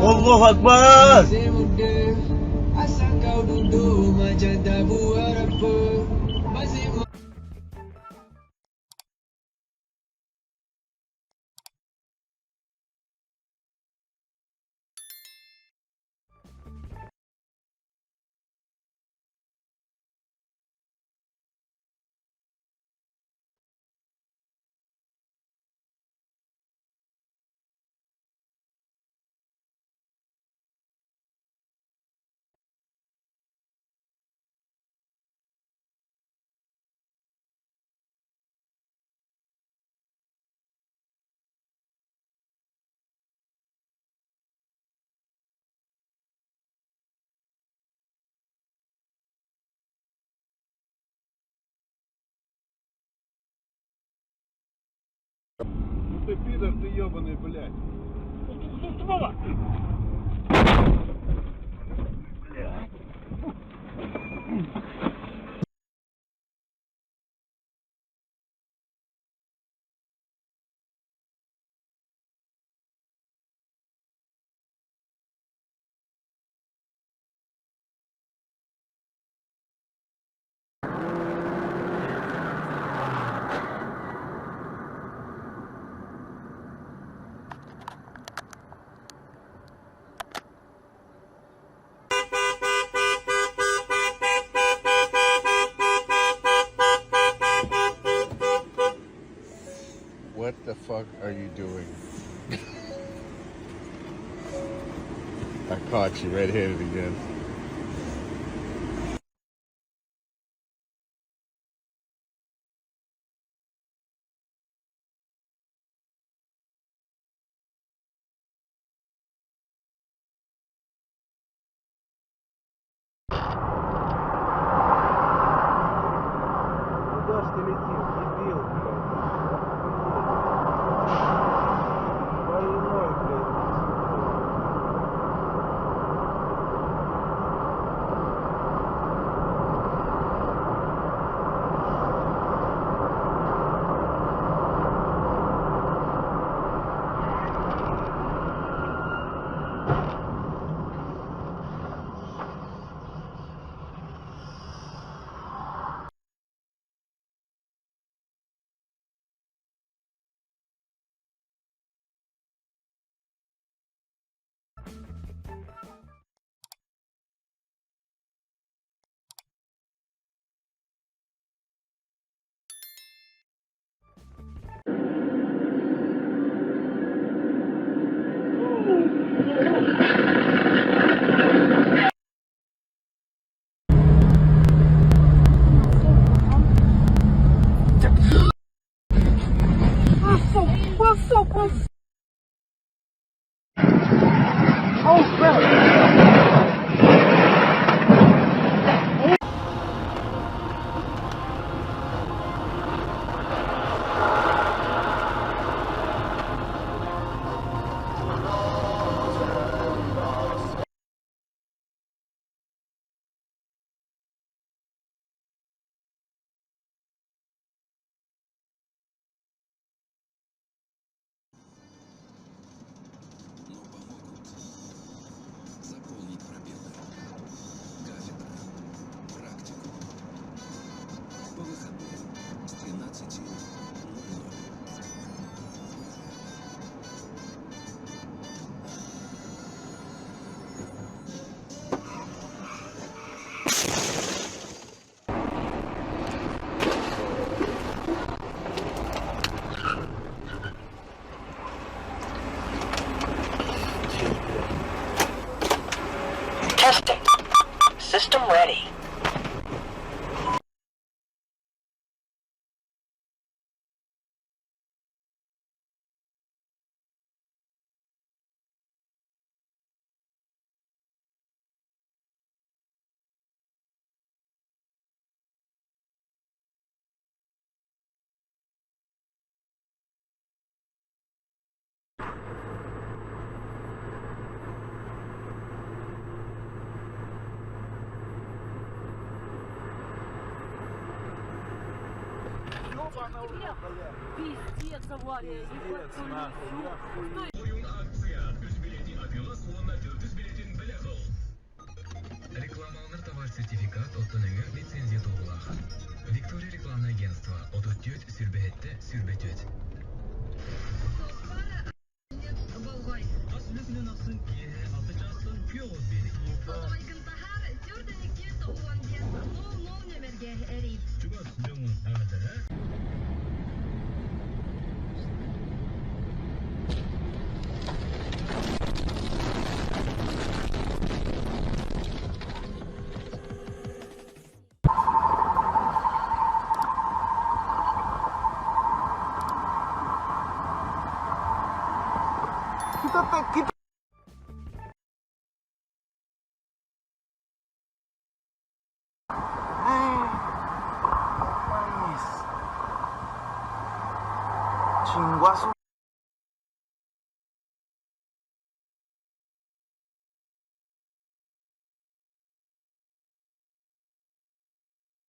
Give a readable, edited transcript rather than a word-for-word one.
Allahu Akbar. Ну ты пидор, ты ебаный, блядь. What the fuck are you doing? I caught you red-handed again. Куда ж ты летишь, дебил, блядь? Больной, блядь. Testing. System ready. всех. Пиздец, авария. Ебать, нахуй, я Oyun aksiya. Üç biletin Akıla sonuna 400 biletin bilet ol. Reklamalаныр товар сертификат оттаныңы лицензия толғылақ. Виктория рекламное агентство. Ототтет сүрбетте сүрбетет. Болгой. Асылысынан ақсын кеге атычастын күйоғыз берік. Ойгынтахар түрденекке тоғуан ден. Нол нөмерге әрейд. Чугас жоңын ағадыра. Kita